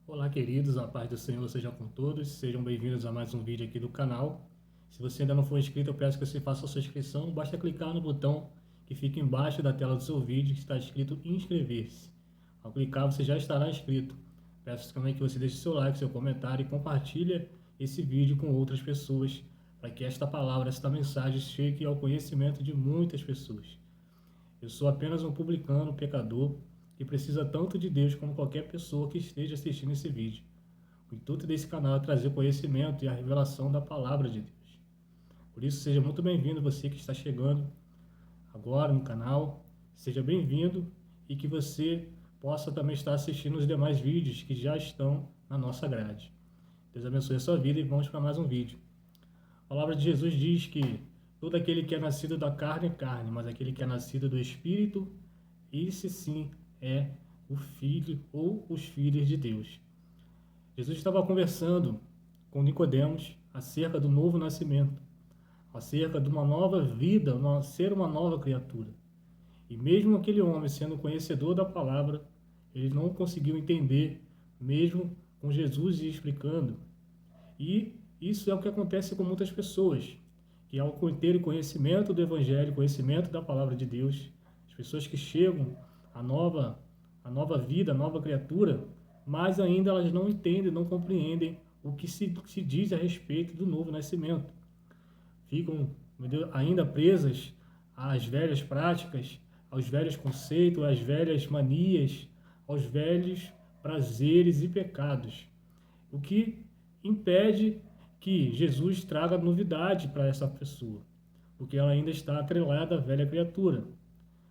Olá, queridos, a paz do Senhor seja com todos. Sejam bem-vindos a mais um vídeo aqui do canal. Se você ainda não for inscrito, eu peço que você faça a sua inscrição. Basta clicar no botão que fica embaixo da tela do seu vídeo, que está escrito inscrever-se. Ao clicar, você já estará inscrito. Peço também que você deixe seu like, seu comentário e compartilhe esse vídeo com outras pessoas, para que esta palavra, esta mensagem chegue ao conhecimento de muitas pessoas. Eu sou apenas um publicano, pecador, que precisa tanto de Deus como qualquer pessoa que esteja assistindo esse vídeo. O intuito desse canal é trazer conhecimento e a revelação da palavra de Deus. Por isso, seja muito bem-vindo você que está chegando agora no canal. Seja bem-vindo e que você possa também estar assistindo os demais vídeos que já estão na nossa grade. Deus abençoe a sua vida e vamos para mais um vídeo. A palavra de Jesus diz que todo aquele que é nascido da carne é carne, mas aquele que é nascido do Espírito, esse sim é o Filho ou os filhos de Deus. Jesus estava conversando com Nicodemos acerca do novo nascimento, acerca de uma nova vida, ser uma nova criatura. E mesmo aquele homem sendo conhecedor da palavra, ele não conseguiu entender, mesmo com Jesus explicando. E isso é o que acontece com muitas pessoas, que ao ter o conhecimento do Evangelho, conhecimento da palavra de Deus, as pessoas que chegam à nova vida, à nova criatura, mas ainda elas não entendem, não compreendem o que se diz a respeito do novo nascimento. Ficam ainda presas às velhas práticas, aos velhos conceitos, às velhas manias, aos velhos prazeres e pecados. O que impede que Jesus traga novidade para essa pessoa, porque ela ainda está atrelada à velha criatura.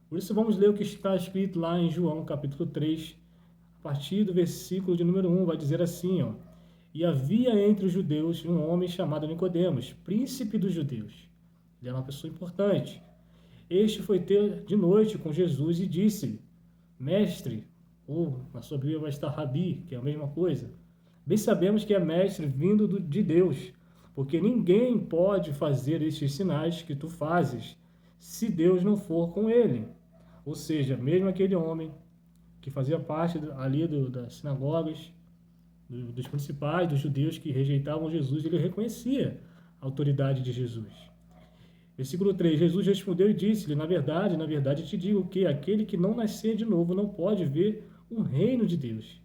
Por isso vamos ler o que está escrito lá em João capítulo 3, a partir do versículo de número 1, vai dizer assim, ó: E havia entre os judeus um homem chamado Nicodemos, príncipe dos judeus. Ele era uma pessoa importante. Este foi ter de noite com Jesus e disse: Mestre, ou na sua Bíblia vai estar Rabi, que é a mesma coisa. Bem sabemos que é mestre vindo de Deus, porque ninguém pode fazer estes sinais que tu fazes, se Deus não for com ele. Ou seja, mesmo aquele homem que fazia parte ali das sinagogas, dos principais, dos judeus que rejeitavam Jesus, ele reconhecia a autoridade de Jesus. Versículo 3, Jesus respondeu e disse-lhe: na verdade te digo que aquele que não nascer de novo não pode ver o reino de Deus.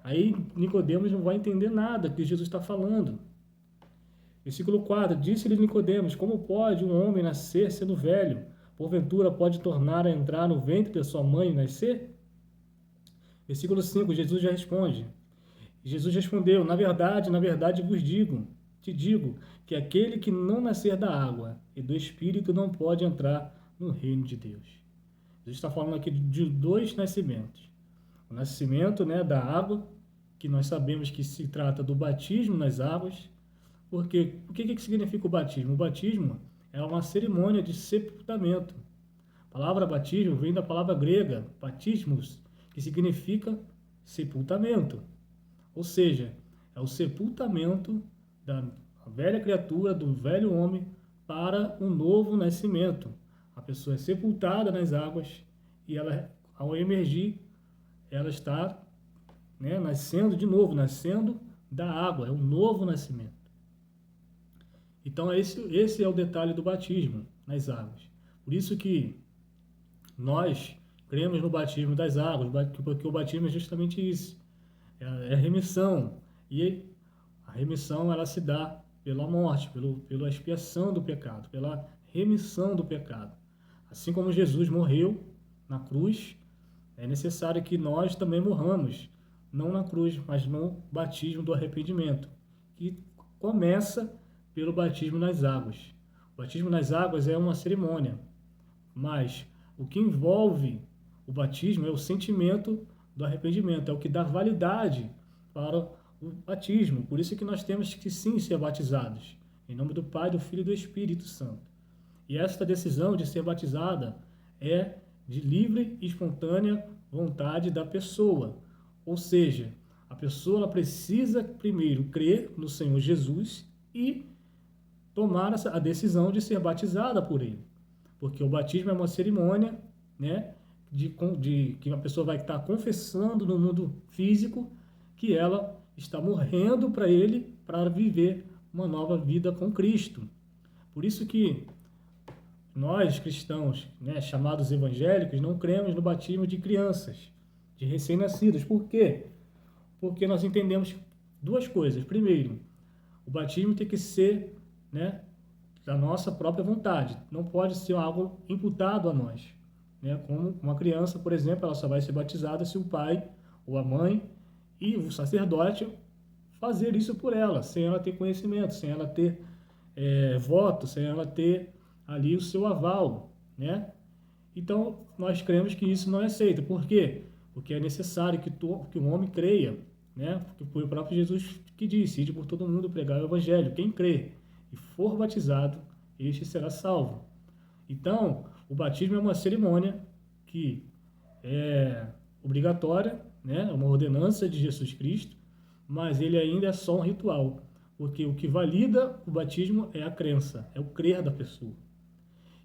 Aí Nicodemos não vai entender nada que Jesus está falando. Versículo 4, disse-lhe Nicodemos: como pode um homem nascer sendo velho? Porventura pode tornar a entrar no ventre de sua mãe e nascer? Versículo 5, Jesus já responde. Jesus respondeu: na verdade te digo, que aquele que não nascer da água e do Espírito não pode entrar no reino de Deus. Jesus está falando aqui de dois nascimentos. O nascimento, da água, que nós sabemos que se trata do batismo nas águas. Porque o que significa o batismo? O batismo é uma cerimônia de sepultamento. A palavra batismo vem da palavra grega, batismos, que significa sepultamento. Ou seja, é o sepultamento da velha criatura, do velho homem, para um novo nascimento. A pessoa é sepultada nas águas e ela, ao emergir, ela está nascendo de novo, nascendo da água, é um novo nascimento. Então, esse é o detalhe do batismo nas águas. Por isso que nós cremos no batismo das águas, porque o batismo é justamente isso, é a remissão. E a remissão ela se dá pela morte, pela expiação do pecado, pela remissão do pecado. Assim como Jesus morreu na cruz, é necessário que nós também morramos, não na cruz, mas no batismo do arrependimento, que começa pelo batismo nas águas. O batismo nas águas é uma cerimônia, mas o que envolve o batismo é o sentimento do arrependimento, é o que dá validade para o batismo. Por isso que nós temos que sim ser batizados, em nome do Pai, do Filho e do Espírito Santo. E esta decisão de ser batizada é de livre e espontânea vontade da pessoa. Ou seja, a pessoa ela precisa primeiro crer no Senhor Jesus e tomar a decisão de ser batizada por ele. Porque o batismo é uma cerimônia, que a pessoa vai estar confessando no mundo físico que ela está morrendo para ele para viver uma nova vida com Cristo. Por isso que nós, cristãos, né, chamados evangélicos, não cremos no batismo de crianças, de recém-nascidos. Por quê? Porque nós entendemos duas coisas. Primeiro, o batismo tem que ser, né, da nossa própria vontade. Não pode ser algo imputado a nós. Né? Como uma criança, por exemplo, ela só vai ser batizada se o pai ou a mãe e o sacerdote fazer isso por ela, sem ela ter conhecimento, sem ela ter voto, sem ela ter ali o seu aval, né? Então, nós cremos que isso não é aceito. Por quê? Porque é necessário que o homem creia, né? Porque foi o próprio Jesus que disse: ide por todo mundo pregar o evangelho. Quem crê e for batizado, este será salvo. Então, o batismo é uma cerimônia que é obrigatória, né? É uma ordenança de Jesus Cristo, mas ele ainda é só um ritual, porque o que valida o batismo é a crença, é o crer da pessoa.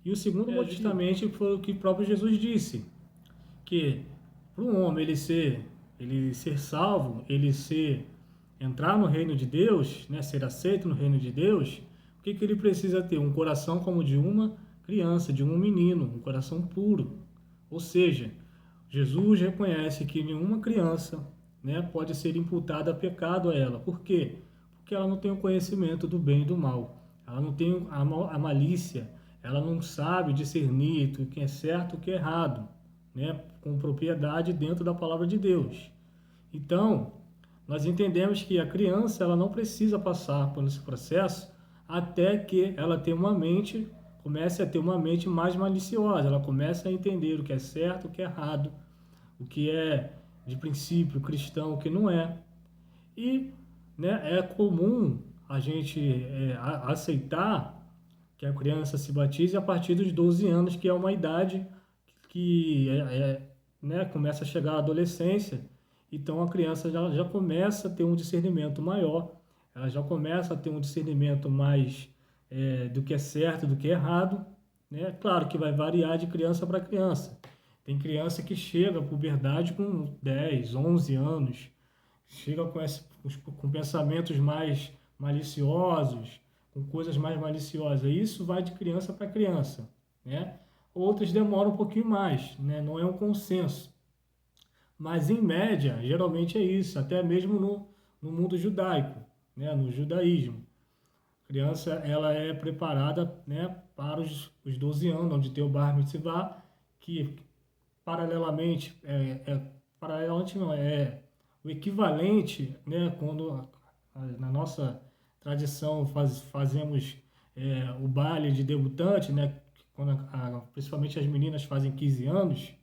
E o segundo motivo justamente foi o que o próprio Jesus disse, que para um homem ele ser salvo, entrar no reino de Deus, né, ser aceito no reino de Deus, o que ele precisa ter? Um coração como de uma criança, de um menino, um coração puro. Ou seja, Jesus reconhece que nenhuma criança, né, pode ser imputada a pecado a ela. Por quê? Porque ela não tem o conhecimento do bem e do mal. Ela não tem a malícia, ela não sabe discernir o que é certo e o que é errado, né, com propriedade dentro da palavra de Deus. Então, nós entendemos que a criança ela não precisa passar por esse processo até que ela comece a ter uma mente mais maliciosa, ela comece a entender o que é certo, o que é errado, o que é de princípio cristão, o que não é. E, né, é comum a gente aceitar que a criança se batize a partir dos 12 anos, que é uma idade que né, começa a chegar à adolescência. Então a criança já começa a ter um discernimento maior, ela já começa a ter um discernimento mais do que é certo, do que é errado. Né? Claro que vai variar de criança para criança. Tem criança que chega à puberdade com 10, 11 anos, chega com pensamentos mais maliciosos, com coisas mais maliciosas. Isso vai de criança para criança, né? Outras demoram um pouquinho mais, né? Não é um consenso. Mas, em média, geralmente é isso, até mesmo no mundo judaico, né? No judaísmo. A criança ela é preparada, né, para os 12 anos, onde tem o Bar Mitzvah, que paralelamente, paralelamente não, é o equivalente, né, quando na nossa tradição fazemos o baile de debutante, né, quando principalmente as meninas fazem 15 anos,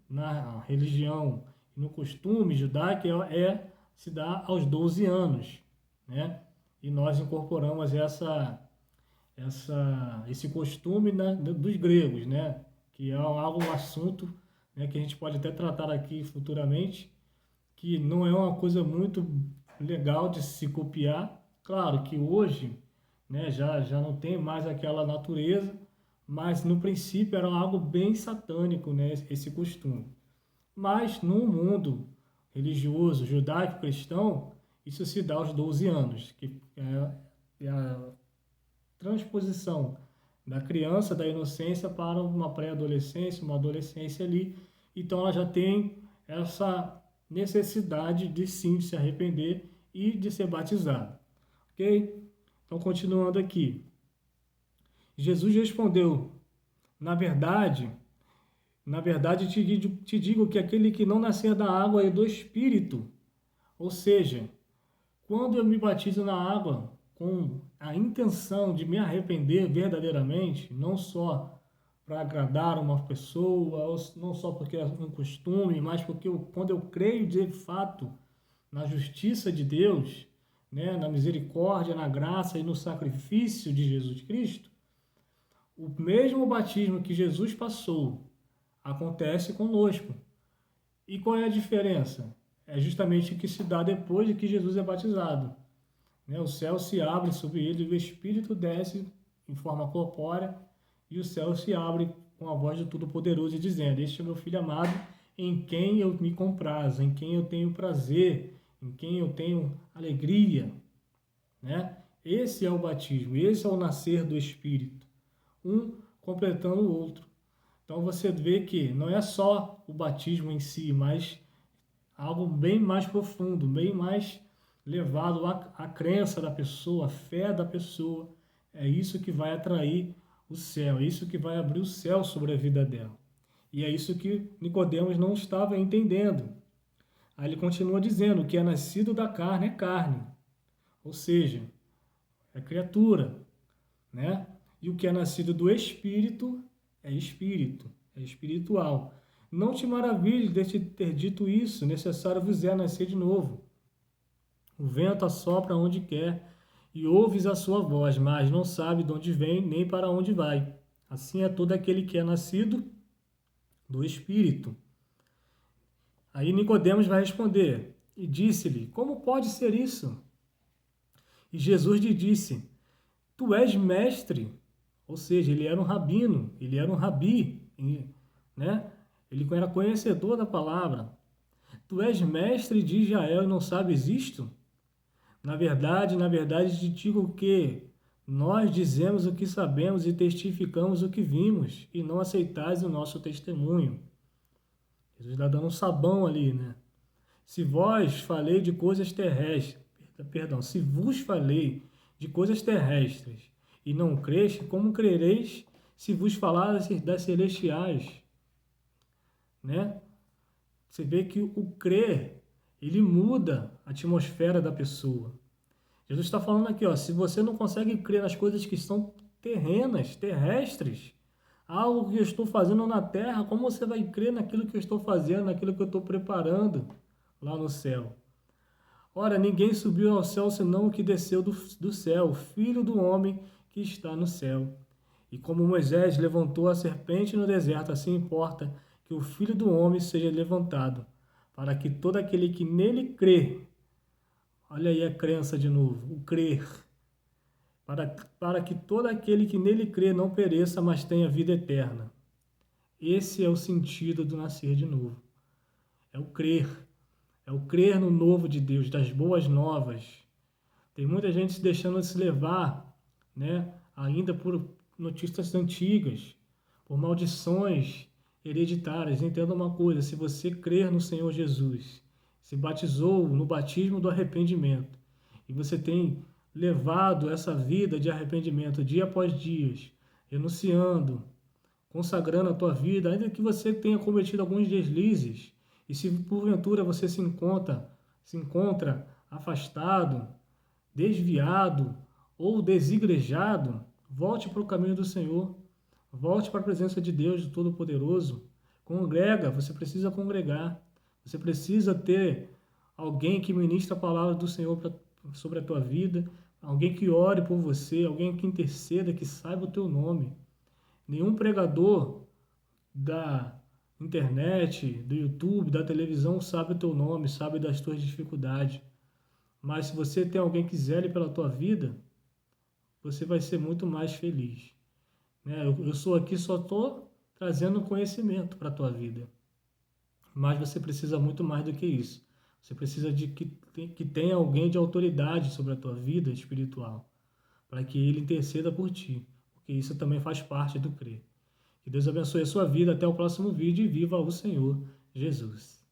na religião e no costume judaico se dá aos 12 anos, né? E nós incorporamos esse costume, né, dos gregos, né? Que é um assunto, né, que a gente pode até tratar aqui futuramente, que não é uma coisa muito legal de se copiar. Claro que hoje, né, já não tem mais aquela natureza, mas no princípio era algo bem satânico, né, esse costume. Mas no mundo religioso, judaico-cristão, isso se dá aos 12 anos, que é a transposição da criança, da inocência, para uma pré-adolescência, uma adolescência ali. Então ela já tem essa necessidade de sim se arrepender e de ser batizado. Ok? Então, continuando aqui. Jesus respondeu: na verdade, te digo que aquele que não nascer da água e do Espírito, ou seja, quando eu me batizo na água com a intenção de me arrepender verdadeiramente, não só para agradar uma pessoa, ou não só porque é um costume, mas porque quando eu creio de fato na justiça de Deus, né, na misericórdia, na graça e no sacrifício de Jesus Cristo, o mesmo batismo que Jesus passou acontece conosco. E qual é a diferença? É justamente o que se dá depois de que Jesus é batizado. Né? O céu se abre sobre ele, o Espírito desce em forma corpórea, e o céu se abre com a voz do Todo-Poderoso, dizendo: este é meu Filho amado, em quem eu me comprazo, em quem eu tenho prazer, em quem eu tenho alegria, né? Esse é o batismo, esse é o nascer do Espírito, um completando o outro. Então você vê que não é só o batismo em si, mas algo bem mais profundo, bem mais levado à crença da pessoa, à fé da pessoa. É isso que vai atrair o céu, é isso que vai abrir o céu sobre a vida dela. E é isso que Nicodemos não estava entendendo. Aí ele continua dizendo: o que é nascido da carne é carne, ou seja, é criatura, né? E o que é nascido do espírito, é espiritual. Não te maravilhes de ter dito isso, necessário vos é nascer de novo. O vento assopra onde quer, e ouves a sua voz, mas não sabe de onde vem nem para onde vai. Assim é todo aquele que é nascido do Espírito. Aí Nicodemos vai responder, e disse-lhe: como pode ser isso? E Jesus lhe disse: tu és mestre. Ou seja, ele era um rabino, ele era um rabi, né? Ele era conhecedor da palavra. Tu és mestre de Israel e não sabes isto? Na verdade, te digo que nós dizemos o que sabemos e testificamos o que vimos, e não aceitais o nosso testemunho. Jesus está dando um sabão ali, né? Se vós falei de coisas terrestres, perdão, se vos falei de coisas terrestres e não creste, como crereis se vos falar das celestiais, né? Você vê que o crer, ele muda a atmosfera da pessoa. Jesus está falando aqui, ó, se você não consegue crer nas coisas que são terrenas, terrestres, algo que eu estou fazendo na terra, como você vai crer naquilo que eu estou fazendo, naquilo que eu estou preparando lá no céu? Ora, ninguém subiu ao céu senão o que desceu do céu, o Filho do homem que está no céu. E como Moisés levantou a serpente no deserto, assim importa que o Filho do homem seja levantado, para que todo aquele que nele crê, olha aí a crença de novo, o crer, para que todo aquele que nele crê não pereça, mas tenha vida eterna. Esse é o sentido do nascer de novo. É o crer. É o crer no novo de Deus, das boas novas. Tem muita gente se deixando se levar, né, ainda por notícias antigas, por maldições hereditárias. Entenda uma coisa: se você crer no Senhor Jesus, se batizou no batismo do arrependimento, e você tem levado essa vida de arrependimento dia após dia, renunciando, consagrando a tua vida, ainda que você tenha cometido alguns deslizes, e se porventura você se encontra afastado, desviado ou desigrejado, volte para o caminho do Senhor, volte para a presença de Deus, do Todo-Poderoso. Congrega, você precisa congregar, você precisa ter alguém que ministre a palavra do Senhor sobre a tua vida, alguém que ore por você, alguém que interceda, que saiba o teu nome. Nenhum pregador da internet, do YouTube, da televisão sabe o teu nome, sabe das tuas dificuldades. Mas se você tem alguém que zele pela tua vida, você vai ser muito mais feliz, né? Eu sou aqui, só estou trazendo conhecimento para a tua vida. Mas você precisa muito mais do que isso. Você precisa de que tenha alguém de autoridade sobre a tua vida espiritual, para que ele interceda por ti, porque isso também faz parte do crer. Que Deus abençoe a sua vida. Até o próximo vídeo e viva o Senhor Jesus.